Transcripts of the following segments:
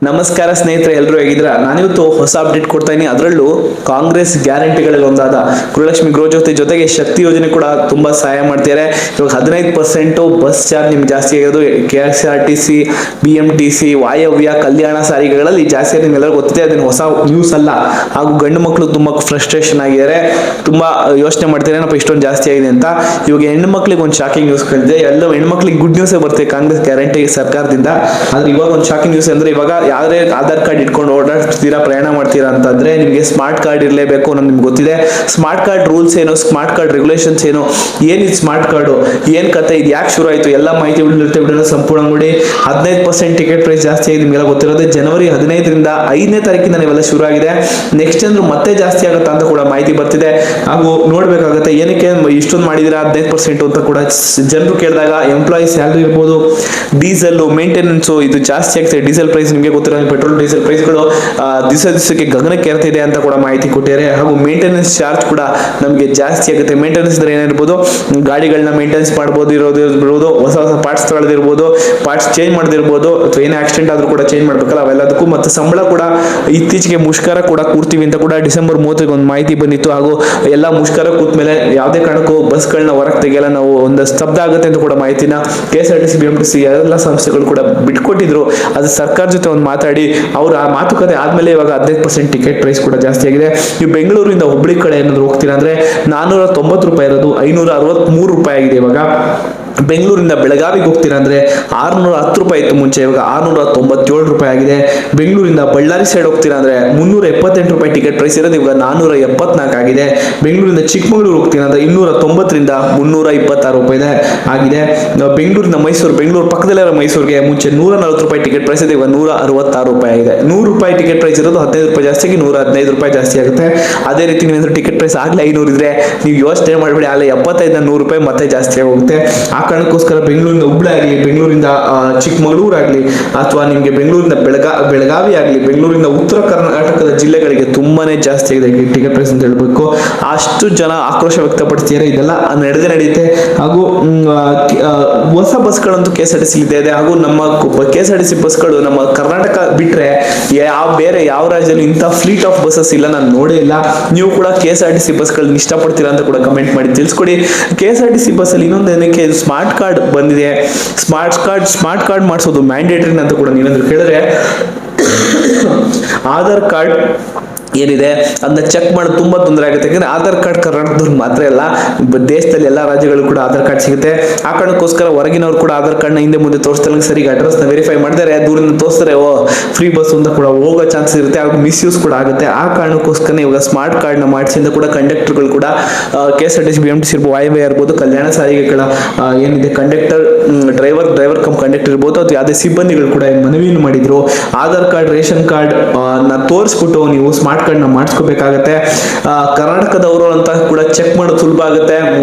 ನಮಸ್ಕಾರ ಸ್ನೇಹಿತರೆ, ಎಲ್ಲರೂ ಹೇಗಿದ್ದೀರಾ? ನಾನಿವತ್ತು ಹೊಸ ಅಪ್ಡೇಟ್ ಕೊಡ್ತಾ ಇದೀನಿ. ಅದರಲ್ಲೂ ಕಾಂಗ್ರೆಸ್ ಗ್ಯಾರಂಟಿಗಳಲ್ಲಿ ಒಂದಾದ ಗೃಹಲಕ್ಷ್ಮಿ ಗೃಹಜ್ಯೋತಿ ಜೊತೆಗೆ ಶಕ್ತಿ ಯೋಜನೆ ಕೂಡ ತುಂಬಾ ಸಹಾಯ ಮಾಡ್ತಿದ್ದಾರೆ. ಇವಾಗ 15% ಬಸ್ ಚಾರ್ಜ್ ನಿಮ್ಗೆ ಜಾಸ್ತಿ ಆಗೋದು KSRTC, BMTC, ವಾಯವ್ಯ, ಕಲ್ಯಾಣ ಸಾರಿಗೆಗಳಲ್ಲಿ ಜಾಸ್ತಿ ಆಗಿ ನಿಮ್ಗೆಲ್ಲರೂ ಗೊತ್ತಿದೆ. ಅದನ್ನ ಹೊಸ ನ್ಯೂಸ್ ಅಲ್ಲ. ಹಾಗೂ ಗಂಡು ಮಕ್ಕಳು ತುಂಬಾ ಫ್ರಸ್ಟ್ರೇಷನ್ ಆಗಿದ್ದಾರೆ, ತುಂಬಾ ಯೋಚನೆ ಮಾಡ್ತಾರೆ ಏನಪ್ಪ ಇಷ್ಟೊಂದು ಜಾಸ್ತಿ ಆಗಿದೆ ಅಂತ. ಇವಾಗ ಹೆಣ್ಣು ಮಕ್ಳಿಗೆ ಒಂದು ಶಾಕಿಂಗ್ ನ್ಯೂಸ್ ಕಳಿದೆ. ಎಲ್ಲ ಹೆಣ್ಣು ಮಕ್ಳಿಗೆ ಗುಡ್ ನ್ಯೂಸ್ ಬರುತ್ತೆ ಕಾಂಗ್ರೆಸ್ ಗ್ಯಾರಂಟಿ ಸರ್ಕಾರದಿಂದ. ಆದ್ರೆ ಇವಾಗ ಒಂದು ಶಾಕಿಂಗ್ ನ್ಯೂಸ್ ಅಂದ್ರೆ, ಇವಾಗ ಯಾವ್ದೇ ಆಧಾರ್ ಕಾರ್ಡ್ ಇಟ್ಕೊಂಡು ಓಡಾಡ್ತೀರಾ, ಪ್ರಯಾಣ ಮಾಡ್ತೀರಾ ಅಂತಂದ್ರೆ ನಿಮಗೆ ಸ್ಮಾರ್ಟ್ ಕಾರ್ಡ್ ಇರಲೇಬೇಕು ಅನ್ನೋದು ನಿಮ್ಗೆ ಗೊತ್ತಿದೆ. ಸ್ಮಾರ್ಟ್ ಕಾರ್ಡ್ ರೂಲ್ಸ್ ಏನು, ಸ್ಮಾರ್ಟ್ ಕಾರ್ಡ್ ರೆಗ್ಯುಲೇಷನ್ಸ್ ಏನು, ಏನಿದೆ ಸ್ಮಾರ್ಟ್ ಕಾರ್ಡು, ಏನ್ ಕತೆ, ಇದು ಯಾಕೆ ಶುರು ಆಯ್ತು, ಎಲ್ಲ ಮಾಹಿತಿ ವಿಡಿಯೋ ಸಂಪೂರ್ಣ ನೋಡಿ. 15% ಟಿಕೆಟ್ ಪ್ರೈಸ್ ಜಾಸ್ತಿ ಆಗಿದೆ, ನಿಮ್ಗೆಲ್ಲ ಗೊತ್ತಿರೋದು. ಜನವರಿ 15ರಿಂದ 5ನೇ ತಾರೀಕಿಂದ ನೀವೆಲ್ಲ ಶುರು ಆಗಿದೆ. ನೆಕ್ಸ್ಟ್ ಅಂದ್ರೆ ಮತ್ತೆ ಜಾಸ್ತಿ ಆಗುತ್ತಾ ಅಂತ ಕೂಡ ಮಾಹಿತಿ ಬರ್ತಿದೆ. ಹಾಗೂ ನೋಡ್ಬೇಕಾಗುತ್ತೆ ಏನಕ್ಕೆ ಇಷ್ಟೊಂದು ಮಾಡಿದಿರಾ 15% ಅಂತ ಕೂಡ ಜನರು ಕೇಳಿದಾಗ. ಎಂಪ್ಲಾಯಿ ಸ್ಯಾಲರಿ ಇರ್ಬೋದು, ಡೀಸೆಲ್ ಮೇಂಟೆನೆನ್ಸ್ ಇದು ಜಾಸ್ತಿ ಆಗ್ತದೆ. ಡೀಸೆಲ್ ಪ್ರೈಸ್ ನಿಮಗೆ ಗೊತ್ತಿರೋ ಪೆಟ್ರೋಲ್ ಡೀಸೆಲ್ ಪ್ರೈಸ್ಗಳು ದಿವಸಕ್ಕೆ ಗಗನಕ್ಕೆ ಏರ್ತಿದೆ ಅಂತ ಕೂಡ ಮಾಹಿತಿ ಕೊಟ್ಟಿದ್ದಾರೆ. ಹಾಗೂ ಮೇಂಟೆನೆನ್ಸ್ ಚಾರ್ಜ್ ಕೂಡ ನಮಗೆ ಜಾಸ್ತಿ ಆಗುತ್ತೆ. ಮೇಂಟೆನೆನ್ಸ್ ಅಂದ್ರೆ ಏನಿರ್ಬೋದು, ಗಾಡಿಗಳನ್ನ ಮೇಂಟೆನೆನ್ಸ್ ಮಾಡ್ಬೋದು, ಇರ್ಬೋದು, ಹೊಸ ಹೊಸ ಪಾರ್ಟ್ಸ್ ತಗೊಳ್ಳದಿರ್ಬೋದು, ಪಾರ್ಟ್ಸ್ ಚೇಂಜ್ ಮಾಡದಿರ್ಬೋದು, ಅಥವಾ ಏನೇ ಆಕ್ಸಿಡೆಂಟ್ ಆದ್ರೂ ಕೂಡ ಚೇಂಜ್ ಮಾಡ್ಬೇಕಲ್ಲ, ಅವೆಲ್ಲದಕ್ಕೂ. ಮತ್ತೆ ಸಂಬಳ ಕೂಡ ಇತ್ತೀಚೆಗೆ ಮುಷ್ಕರ ಕೂಡ ಕೂರ್ತೀವಿ ಅಂತ ಕೂಡ ಡಿಸೆಂಬರ್ 30ಗೆ ಒಂದು ಮಾಹಿತಿ ಬಂದಿತ್ತು. ಹಾಗೂ ಎಲ್ಲ ಮುಷ್ಕರ ಕೂತ ಮೇಲೆ ಯಾವುದೇ ಕಾರಣಕ್ಕೂ ಬಸ್ಗಳನ್ನ ಹೊರಗೆ ತೆಗೆಯಲ್ಲ, ನಾವು ಒಂದು ಸ್ತಬ್ಧ ಆಗುತ್ತೆ ಅಂತ ಕೂಡ ಮಾಹಿತಿನ KSRTC, BMTC ಎಲ್ಲ ಸಂಸ್ಥೆಗಳು ಕೂಡ ಬಿಟ್ಕೊಟ್ಟಿದ್ರು. ಅದು ಸರ್ಕಾರ ಜೊತೆ ಒಂದು ಮಾತಾಡಿ ಅವ್ರು ಆ ಮಾತುಕತೆ ಆದ್ಮೇಲೆ ಇವಾಗ 15% ಟಿಕೆಟ್ ಪ್ರೈಸ್ ಕೂಡ ಜಾಸ್ತಿ ಆಗಿದೆ. ನೀವು ಬೆಂಗಳೂರಿಂದ ಹುಬ್ಳಿ ಕಡೆ ಏನಾದ್ರು ಹೋಗ್ತೀರಾ ಅಂದ್ರೆ 490 ರೂಪಾಯಿ ಇರೋದು 563 ರೂಪಾಯಿ ಆಗಿದೆ ಇವಾಗ. ಬೆಂಗಳೂರಿಂದ ಬೆಳಗಾವಿಗೆ ಹೋಗ್ತೀರಾ ಅಂದ್ರೆ 610 ರೂಪಾಯಿ ಇತ್ತು ಮುಂಚೆ, ಇವಾಗ 697 ರೂಪಾಯಿ ಆಗಿದೆ. ಬೆಂಗಳೂರಿಂದ ಬಳ್ಳಾರಿ ಸೈಡ್ ಹೋಗ್ತೀರಾ ಅಂದ್ರೆ 378 ರೂಪಾಯಿ ಟಿಕೆಟ್ ಪ್ರೈಸ್ ಇರೋದು ಇವಾಗ 474 ಆಗಿದೆ. ಬೆಂಗಳೂರಿಂದ ಚಿಕ್ಕಮಗಳೂರು ಹೋಗ್ತೀರಾ ಅಂದ್ರೆ 290ರಿಂದ 326 ರೂಪಾಯಿ ಆಗಿದೆ. ಬೆಂಗಳೂರಿಂದ ಮೈಸೂರು, ಬೆಂಗಳೂರು ಪಕ್ಕದಲ್ಲಿರೋ ಮೈಸೂರಿಗೆ ಮುಂಚೆ 140 ರೂಪಾಯಿ ಟಿಕೆಟ್ ಪ್ರೈಸ್ ಇದೆ, ಇವಾಗ 166 ರೂಪಾಯಿ ಆಗಿದೆ. 100 ರೂಪಾಯಿ ಟಿಕೆಟ್ ಪ್ರೈಸ್ ಇರೋದು 15 ರೂಪಾಯಿ ಜಾಸ್ತಿ ಆಗಿ 115 ರೂಪಾಯಿ ಜಾಸ್ತಿ ಆಗುತ್ತೆ. ಅದೇ ರೀತಿ ನೀವೇನಾದ್ರೂ ಟಿಕೆಟ್ ಪ್ರೈಸ್ ಆಗ್ಲೇ 500 ಇದ್ರೆ ನೀವು ಯೋಚನೆ ಮಾಡಬೇಡಿ, ಅಲ್ಲೇ 75 100 ರೂಪಾಯಿ ಮತ್ತೆ ಜಾಸ್ತಿ ಆಗುತ್ತೆ. ಆ ಕಾರಣಕ್ಕೋಸ್ಕರ ಬೆಂಗಳೂರಿಂದ ಹುಬ್ಳಿ ಆಗಲಿ, ಬೆಂಗಳೂರಿಂದ ಚಿಕ್ಕಮಗಳೂರು ಆಗಲಿ, ಅಥವಾ ನಿಮಗೆ ಬೆಂಗಳೂರಿಂದ ಬೆಳಗಾವಿ ಆಗಲಿ, ಬೆಂಗಳೂರಿಂದ ಉತ್ತರ ಕರ್ನಾಟಕದ ಜಿಲ್ಲೆಗಳಿಗೆ ತುಂಬಾನೇ ಜಾಸ್ತಿ ಆಗಿದೆ ಟಿಕೆಟ್ ಪ್ರೈಸ್ ಅಂತ ಹೇಳ್ಬೇಕು. ಅಷ್ಟು ಜನ ಆಕ್ರೋಶ ವ್ಯಕ್ತಪಡಿಸ್ತಿದ್ದಾರೆ. ಇದೆಲ್ಲ ನಡೆಯುತ್ತೆ. ಹಾಗೂ ಹೊಸ ಬಸ್ಗಳಂತೂ KSRTC ಇದೆ. ಹಾಗೂ ನಮ್ಮ KSRTC ಬಸ್ಗಳು ನಮ್ಮ ಕರ್ನಾಟಕ ಬಿಟ್ರೆ ಬೇರೆ ಯಾವ ರಾಜ್ಯದಲ್ಲೂ ಇಂಥ ಫ್ಲೀಟ್ ಆಫ್ ಬಸ್ಸಸ್ ಇಲ್ಲ, ನಾನು ನೋಡೇ ಇಲ್ಲ. ನೀವು ಕೂಡ KSRTC ಬಸ್ಗಳನ್ನ ಇಷ್ಟಪಡ್ತೀರಾ ಅಂತ ಕೂಡ ಕಮೆಂಟ್ ಮಾಡಿ ತಿಳಿಸ್ಕೊಡಿ. KSRTC ಬಸ್ಸಲ್ಲಿ ಇನ್ನೊಂದು ಏನಕ್ಕೆ ಸ್ಮಾರ್ಟ್ ಕಾರ್ಡ್ ಬಂದಿದೆ. ಸ್ಮಾರ್ಟ್ ಕಾರ್ಡ್ ಮಾಡಿಸೋದು ಮ್ಯಾಂಡೇಟರಿ ಅಂತ ಕೂಡ ನೀವೇನಾದ್ರು ಕೇಳಿದ್ರೆ, ಆಧಾರ್ ಕಾರ್ಡ್ ಏನಿದೆ ಅದನ್ನ ಚೆಕ್ ಮಾಡೋದು ತುಂಬಾ ತೊಂದರೆ ಆಗುತ್ತೆ. ಯಾಕಂದ್ರೆ ಆಧಾರ್ ಕಾರ್ಡ್ ಕರ್ನಾಟಕದವ್ರಿಗೆ ಮಾತ್ರ ಅಲ್ಲ, ದೇಶದಲ್ಲಿ ಎಲ್ಲಾ ರಾಜ್ಯಗಳು ಕೂಡ ಆಧಾರ್ ಕಾರ್ಡ್ ಸಿಗುತ್ತೆ. ಆ ಕಾರಣಕ್ಕೋಸ್ಕರ ಹೊರಗಿನವ್ರು ಕೂಡ ಆಧಾರ್ ಕಾರ್ಡ್ ನ ಹಿಂದೆ ಮುಂದೆ ತೋರಿಸ್ತಾರೆ, ಸರಿಗೆ ಅಡ್ರೆಸ್ ನ ವೆರಿಫೈ ಮಾಡ್ತಾರೆ, ದೂರಿಂದ ತೋರಿಸ್ತಾರೆ, ಫ್ರೀ ಬಸ್ ಅಂತ ಕೂಡ ಹೋಗೋ ಚಾನ್ಸಸ್ ಇರುತ್ತೆ. ಹಾಗೂ ಮಿಸ್ಯೂಸ್ ಕೂಡ ಆಗುತ್ತೆ. ಆ ಕಾರಣಕ್ಕೋಸ್ಕರ ಇವಾಗ ಸ್ಮಾರ್ಟ್ ಕಾರ್ಡ್ ನ ಮಾಡಿಸಿಂದ ಕೂಡ ಕಂಡಕ್ಟರ್ಗಳು ಕೂಡ KSRTC, BMTC ಇರ್ಬೋದು, ವಾಯವ್ಯ ಇರ್ಬೋದು, ಕಲ್ಯಾಣ ಸಾರಿಗೆಗಳ ಏನಿದೆ ಕಂಡಕ್ಟರ್, ಡ್ರೈವರ್ ಕಮ್ ಕಂಡಕ್ಟರ್ ಇರ್ಬೋದು, ಅಥವಾ ಯಾವುದೇ ಸಿಬ್ಬಂದಿಗಳು ಕೂಡ ಮನವಿಯನ್ನು ಮಾಡಿದ್ರು. ಆಧಾರ್ ಕಾರ್ಡ್, ರೇಷನ್ ಕಾರ್ಡ್ ನ ತೋರಿಸ್ಬಿಟ್ಟು ನೀವು ಸ್ಮಾರ್ಟ್ ಕಾರ್ಡ್ ನ ಮಾಡಿಸ್ಕೋಬೇಕಾಗತ್ತೆ. ಕರ್ನಾಟಕದವರು ಅಂತ ಕೂಡ ಚೆಕ್ ಮಾಡೋದು ಸುಲಭ ಆಗುತ್ತೆ.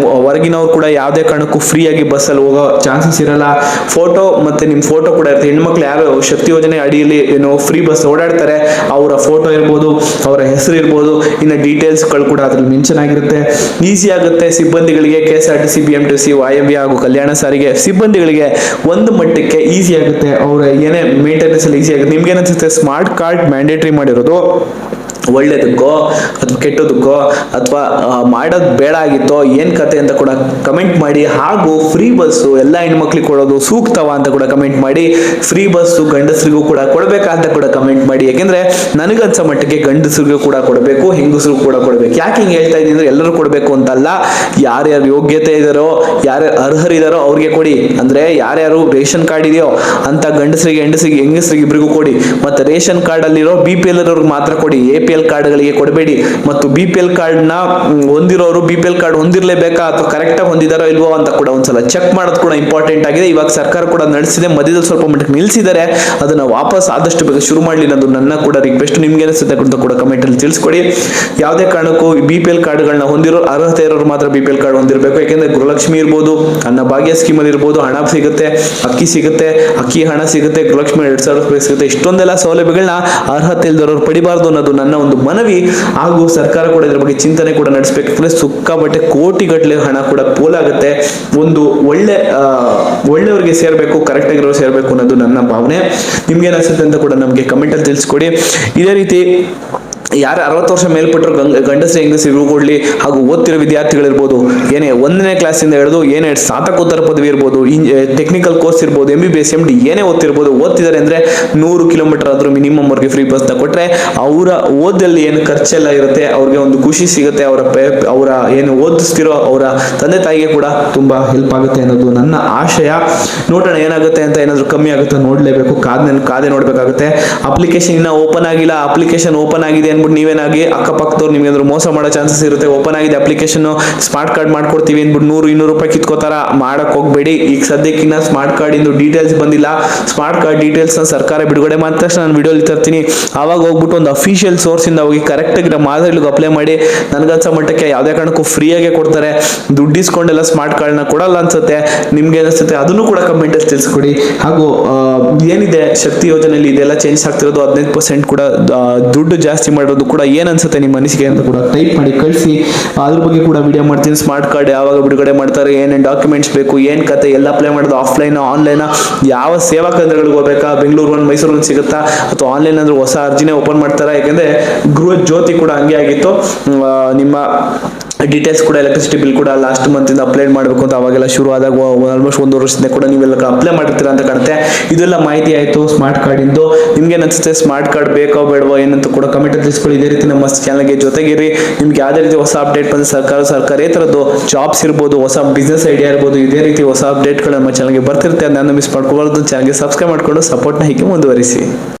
ಹೊರಗಿನವ್ರು ಕೂಡ ಯಾವುದೇ ಕಾರಣಕ್ಕೂ ಫ್ರೀ ಆಗಿ ಬಸ್ ಅಲ್ಲಿ ಹೋಗೋ ಚಾನ್ಸಸ್ ಇರಲ್ಲ. ಫೋಟೋ ಮತ್ತೆ ನಿಮ್ ಫೋಟೋ ಕೂಡ ಇರುತ್ತೆ. ಹೆಣ್ಮಕ್ಳು ಯಾರು ಶಕ್ತಿ ಯೋಜನೆ ಅಡಿಯಲ್ಲಿ ಏನೋ ಫ್ರೀ ಬಸ್ ಓಡಾಡ್ತಾರೆ, ಅವರ ಫೋಟೋ ಇರ್ಬೋದು, ಅವರ ಹೆಸರು ಇರ್ಬೋದು, ಇನ್ನು ಡೀಟೇಲ್ಸ್ ಗಳು ಕೂಡ ಅದ್ರಲ್ಲಿ ಮೆನ್ಷನ್ ಆಗಿರುತ್ತೆ. ಈಸಿ ಆಗುತ್ತೆ ಸಿಬ್ಬಂದಿಗಳಿಗೆ. KSRTC, BMTC, ವಾಯವ್ಯ ಹಾಗೂ ಕಲ್ಯಾಣ ಸಾರಿಗೆ ಸಿಬ್ಬಂದಿಗಳಿಗೆ ಒಂದು ಮಟ್ಟಕ್ಕೆ ಈಸಿ ಆಗುತ್ತೆ. ಅವರ ಏನೇ ಮೇಂಟೆನೆನ್ಸ್ ಅಲ್ಲಿ ಈಸಿ ಆಗುತ್ತೆ. ನಿಮ್ಗೆ ಏನನ್ಸುತ್ತೆ, ಸ್ಮಾರ್ಟ್ ಕಾರ್ಡ್ ಮ್ಯಾಂಡೇಟರಿ ಮಾಡಿರೋದು ಒಳ್ಳೇದಕ್ಕೋ ಅಥವಾ ಕೆಟ್ಟದಕ್ಕೋ, ಅಥವಾ ಮಾಡೋದು ಬೇಡ ಆಗಿತ್ತೋ ಏನ್ ಕತೆ ಅಂತ ಕೂಡ ಕಮೆಂಟ್ ಮಾಡಿ. ಹಾಗೂ ಫ್ರೀ ಬಸ್ಸು ಎಲ್ಲ ಹೆಣ್ಮಕ್ಳಿಗೆ ಕೊಡೋದು ಸೂಕ್ತವ ಅಂತ ಕೂಡ ಕಮೆಂಟ್ ಮಾಡಿ. ಫ್ರೀ ಬಸ್ಸು ಗಂಡಸರಿಗೂ ಕೂಡ ಕೊಡಬೇಕಂತ ಕೂಡ ಕಮೆಂಟ್ ಮಾಡಿ. ಯಾಕೆಂದ್ರೆ ನನಗನ್ಸೋ ಮಟ್ಟಿಗೆ ಗಂಡಸರಿಗೂ ಕೂಡ ಕೊಡಬೇಕು, ಹೆಂಗಸರಿಗೂ ಕೂಡ ಕೊಡಬೇಕು. ಯಾಕೆ ಹಿಂಗೆ ಹೇಳ್ತಾ ಇದ್ದೀನಿ ಅಂದ್ರೆ, ಎಲ್ಲರೂ ಕೊಡಬೇಕು ಅಂತಲ್ಲ, ಯಾರ್ಯಾರು ಯೋಗ್ಯತೆ ಇದಾರೋ, ಯಾರ್ಯಾರು ಅರ್ಹರಿದಾರೋ ಅವ್ರಿಗೆ ಕೊಡಿ. ಅಂದ್ರೆ ಯಾರ್ಯಾರು ರೇಷನ್ ಕಾರ್ಡ್ ಇದೆಯೋ ಅಂತ ಗಂಡಸರಿಗೆ, ಹೆಂಗಸರಿಗೆ ಇಬ್ಬರಿಗೂ ಕೊಡಿ. ಮತ್ತೆ ರೇಷನ್ ಕಾರ್ಡ್ ಅಲ್ಲಿರೋ BPL ಅವ್ರಿಗೆ ಮಾತ್ರ ಕೊಡಿ, APL ಕಾರ್ಡ್ಗಳಿಗೆ ಕೊಡಬೇಡಿ. ಮತ್ತು BPL ಕಾರ್ಡ್ ನ ಹೊಂದಿರೋರು BPL ಕಾರ್ಡ್ ಹೊಂದಿರಲೇಬೇಕಾ ಅಥವಾ ಕರೆಕ್ಟ್ ಆಗಿ ಹೊಂದಿದಾರೋ ಇಲ್ವೋ ಅಂತ ಕೂಡ ಒಂದ್ಸಲ ಚೆಕ್ ಮಾಡೋದು ಕೂಡ ಇಂಪಾರ್ಟೆಂಟ್ ಆಗಿದೆ. ಇವಾಗ ಸರ್ಕಾರ ಕೂಡ ನಡೆಸಿದೆ, ಮಧ್ಯದಲ್ಲಿ ಸ್ವಲ್ಪ ಮಟ್ಟಿಗೆ ನಿಲ್ಸಿದ್ದಾರೆ, ಅದನ್ನ ವಾಪಸ್ ಆದಷ್ಟು ಬೇಗ ಶುರು ಮಾಡಲಿ ಅನ್ನೋದು ನನ್ನ ಕೂಡ ರಿಕ್ವೆಸ್ಟ್. ನಿಮ್ಗೆ ಅನಿಸುತ್ತೆ ಅಂತ ಕೂಡ ಕಮೆಂಟ್ ಅಲ್ಲಿ ತಿಳಿಸ್ಕೊಡಿ. ಯಾವುದೇ ಕಾರಣಕ್ಕೂ BPL ಕಾರ್ಡ್ಗಳನ್ನ ಹೊಂದಿರೋ ಅರ್ಹತೆ ಇರೋರು ಮಾತ್ರ BPL ಕಾರ್ಡ್ ಹೊಂದಿರಬೇಕು. ಯಾಕೆಂದ್ರೆ ಗೃಹಲಕ್ಷ್ಮಿ ಇರ್ಬೋದು, ಅನ್ನಭಾಗ್ಯ ಸ್ಕೀಮ್ ಅಲ್ಲಿ ಇರ್ಬೋದು, ಹಣ ಸಿಗುತ್ತೆ, ಅಕ್ಕಿ ಹಣ ಸಿಗುತ್ತೆ, ಗೃಹಲಕ್ಷ್ಮಿ 2000 ರೂಪಾಯಿ ಸಿಗುತ್ತೆ. ಇಷ್ಟೊಂದೆಲ್ಲ ಸೌಲಭ್ಯಗಳನ್ನ ಅರ್ಹತೆ ಇಲ್ದವರು ಪಡಿಬಾರ್ದು ಅನ್ನೋದು ನನ್ನ ಒಂದು ಮನವಿ. ಹಾಗೂ ಸರ್ಕಾರ ಕೂಡ ಇದ್ರ ಬಗ್ಗೆ ಚಿಂತನೆ ಕೂಡ ನಡೆಸಬೇಕು. ಯಾಕಂದ್ರೆ ಸಿಕ್ಕಾಪಟ್ಟೆ ಕೋಟಿಗಟ್ಟಲೆ ಹಣ ಕೂಡ ಪೋಲಾಗುತ್ತೆ. ಒಂದು ಒಳ್ಳೆಯವರಿಗೆ ಸೇರ್ಬೇಕು, ಕರೆಕ್ಟ್ ಆಗಿರೋ ಸೇರ್ಬೇಕು ಅನ್ನೋದು ನನ್ನ ಭಾವನೆ. ನಿಮ್ಗೆ ಏನಿಸುತ್ತೆ ಅಂತ ಕೂಡ ನಮಗೆ ಕಮೆಂಟ್ ಅಲ್ಲಿ ತಿಳಿಸ್ಕೊಡಿ. ಇದೇ ರೀತಿ ಯಾರು 60 ವರ್ಷ ಮೇಲ್ಪಟ್ಟರು ಗಂಡಸರು ಹೆಂಗಸರು ಕೊಡ್ಲಿ, ಹಾಗೂ ಓದ್ತಿರೋ ವಿದ್ಯಾರ್ಥಿಗಳಿರ್ಬೋದು, ಏನೇ 1ನೇ ಕ್ಲಾಸಿಂದ ಹಿಡಿದು ಏನೇ ಸ್ನಾತಕೋತ್ತರ ಪದವಿ ಇರ್ಬೋದು, ಟೆಕ್ನಿಕಲ್ ಕೋರ್ಸ್ ಇರ್ಬೋದು, MBBS MD ಏನೇ ಓದ್ತಿದ್ದಾರೆ ಅಂದ್ರೆ 100 ಕಿಲೋಮೀಟರ್ ಆದ್ರೂ ಮಿನಿಮಮ್ ಅವ್ರಿಗೆ ಫ್ರೀ ಬಸ್ ನ ಕೊಟ್ರೆ ಅವರ ಓದಲ್ಲಿ ಏನು ಖರ್ಚೆಲ್ಲ ಇರುತ್ತೆ ಅವ್ರಿಗೆ ಒಂದು ಖುಷಿ ಸಿಗುತ್ತೆ. ಅವರ ಏನು ಓದಿಸ್ತಿರೋ ಅವರ ತಂದೆ ತಾಯಿಗೆ ಕೂಡ ತುಂಬಾ ಹೆಲ್ಪ್ ಆಗುತ್ತೆ ಅನ್ನೋದು ನನ್ನ ಆಶಯ. ನೋಡೋಣ ಏನಾಗುತ್ತೆ ಅಂತ. ಏನಾದ್ರು ಕಮ್ಮಿ ಆಗುತ್ತೆ ನೋಡ್ಲೇಬೇಕು, ಕಾದೆ ನೋಡ್ಬೇಕಾಗುತ್ತೆ. ಅಪ್ಲಿಕೇಶನ್ ಇನ್ನ ಓಪನ್ ಆಗಿಲ್ಲ. ಅಪ್ಲಿಕೇಶನ್ ಓಪನ್ ಆಗಿದೆ ಅಂದ್ಬಿಟ್ಟು ನೀವೇನಾಗಿ ಅಕ್ಕಪಕ್ಕದವ್ರು ನಿಮ್ಗೆ ಏನಾದ್ರು ಮೋಸ ಮಾಡೋ ಚಾನ್ಸಸ್ ಇರುತ್ತೆ. ಓಪನ್ ಆಗಿದೆ ಅಪ್ಲಿಕೇಶನ್, ಸ್ಮಾರ್ಟ್ ಕಾರ್ಡ್ ಮಾಡ್ಕೊಡ್ತೀವಿ ಅಂದ್ಬಿಟ್ಟು 100-200 ರೂಪಾಯಿ ಕಿತ್ಕೋತಾರ. ಮಾಡಕ್ ಹೋಗ್ಬೇಡಿ. ಈಗ ಸದ್ಯಕ್ಕಿನ್ನ ಸ್ಮಾರ್ಟ್ ಕಾರ್ಡ್ ಇಂದು ಡೀಟೇಲ್ಸ್ ಬಂದಿಲ್ಲ. ಸ್ಮಾರ್ಟ್ ಕಾರ್ಡ್ ಡೀಟೇಲ್ಸ್ ನ ಸರ್ಕಾರ ಬಿಡುಗಡೆ ಮಾಡಿದ ತಕ್ಷಣ ನಾನು ವಿಡಿಯೋಲಿ ತರ್ತೀನಿ. ಆವಾಗ ಹೋಗ್ಬಿಟ್ಟು ಒಂದು ಅಫಿಷಿಯಲ್ ಸೋರ್ಸ್ ಇಂದ ಹೋಗಿ ಕರೆಕ್ಟ್ ಆಗಿ ನಮ್ಮ ಆಧಾರ್ಗೆ ಅಪ್ಲೈ ಮಾಡಿ. ನನ್ಗನ್ಸೋ ಮಟ್ಟಕ್ಕೆ ಯಾವುದೇ ಕಾರಣಕ್ಕೂ ಫ್ರೀ ಆಗಿ ಕೊಡ್ತಾರೆ. ದುಡ್ಡು ಇಸ್ಕೊಂಡೆಲ್ಲ ಸ್ಮಾರ್ಟ್ ಕಾರ್ಡ್ ನ ಕೊಡಲ್ಲ ಅನ್ಸುತ್ತೆ. ನಿಮ್ಗೆ ಅನಿಸುತ್ತೆ ಅದನ್ನು ಕೂಡ ಕಮೆಂಟ್ ಅಲ್ಲಿ ತಿಳಿಸ್ಕೊಡಿ. ಹಾಗೂ ಏನಿದೆ ಶಕ್ತಿ ಯೋಜನೆಯಲ್ಲಿ ಇದೆಲ್ಲ ಚೇಂಜ್ ಆಗ್ತಿರೋದು 15% ಕೂಡ ದುಡ್ಡು ಜಾಸ್ತಿ ಮಾಡೋದು ಕೂಡ ಏನ್ ಅನ್ಸುತ್ತೆ ನಿಮ್ಮ ಅನಿಸಿಕೆ ಅಂತ ಕೂಡ ಟೈಪ್ ಮಾಡಿ ಕಳಿಸಿ. ಅದ್ರ ಬಗ್ಗೆ ಕೂಡ ವಿಡಿಯೋ ಮಾಡ್ತೀನಿ. ಸ್ಮಾರ್ಟ್ ಕಾರ್ಡ್ ಯಾವಾಗ ಬಿಡುಗಡೆ ಮಾಡ್ತಾರೆ, ಏನೇನು ಡಾಕ್ಯುಮೆಂಟ್ಸ್ ಬೇಕು, ಏನ್ ಕತೆ, ಎಲ್ಲ ಅಪ್ಲೈ ಮಾಡೋದು ಆಫ್ಲೈನ್ ಆನ್ಲೈನ್, ಯಾವ ಸೇವಾ ಕೇಂದ್ರಗಳಿಗೆ ಹೋಗ್ಬೇಕಾ, ಬೆಂಗಳೂರು ಒಂದು ಮೈಸೂರು ಒಂದು ಸಿಗುತ್ತಾ, ಅಥವಾ ಆನ್ಲೈನ್ ಅಂದ್ರೆ ಹೊಸ ಅರ್ಜಿನೇ ಓಪನ್ ಮಾಡ್ತಾರಾ? ಯಾಕಂದ್ರೆ ಗೃಹ ಜ್ಯೋತಿ ಕೂಡ ಹಂಗೆ ಆಗಿತ್ತು. ನಿಮ್ಮ ಡೀಟೇಲ್ಸ್ ಕೂಡ ಎಲೆಕ್ಟ್ರಿಸಿಟಿ ಬಿಲ್ ಕೂಡ ಲಾಸ್ಟ್ ಮಂತ್ ಇಂದ ಅಪ್ಲೈ ಮಾಡಬೇಕು ಅಂತ ಅವಾಗೆಲ್ಲ ಶುರು ಆದಾಗ ಆಲ್ಮೋಸ್ಟ್ 1 ವರ್ಷದಿಂದ ಕೂಡ ನೀವೆಲ್ಲ ಅಪ್ಲೈ ಮಾಡಿರ್ತೀರಾ ಅಂತ ಕಾಣುತ್ತೆ. ಇದೆಲ್ಲ ಮಾಹಿತಿ ಆಯ್ತು ಸ್ಮಾರ್ಟ್ ಕಾರ್ಡ್ ಇಂದು. ನಿಮ್ಗೆ ಅನ್ಸುತ್ತೆ ಸ್ಮಾರ್ಟ್ ಕಾರ್ಡ್ ಬೇಕೋ ಬೇಡವೋ ಏನಂತ ಕೂಡ ಕಮೆಂಟ್ ತಿಳಿಸ್ಕೊಳ್ಳಿ. ಇದೇ ರೀತಿ ನಮ್ಮ ಚಾನಲ್ಗೆ ಜೊತೆಗಿರಿ. ನಿಮ್ಗೆ ಯಾವುದೇ ರೀತಿ ಹೊಸ ಅಪ್ಡೇಟ್ ಬಂದ ಸರ್ಕಾರೇತರದ್ದು ಜಾಬ್ಸ್ ಇರ್ಬೋದು, ಹೊಸ ಬಿಸ್ನೆಸ್ ಐಡಿಯಾ ಇರ್ಬೋದು, ಇದೇ ರೀತಿ ಹೊಸ ಅಪ್ಡೇಟ್ಗಳು ನಮ್ಮ ಚಾನಲ್ಗೆ ಬರ್ತಿರುತ್ತೆ. ನಾನು ಮಿಸ್ ಮಾಡ್ಕೋಬಾರ್ದು. ಚಾನಲ್ಗೆ ಸಬ್ಸ್ಕ್ರೈಬ್ ಮಾಡ್ಕೊಂಡು ಸಪೋರ್ಟ್ನ ಹೀಗೆ ಮುಂದುವರಿಸಿ.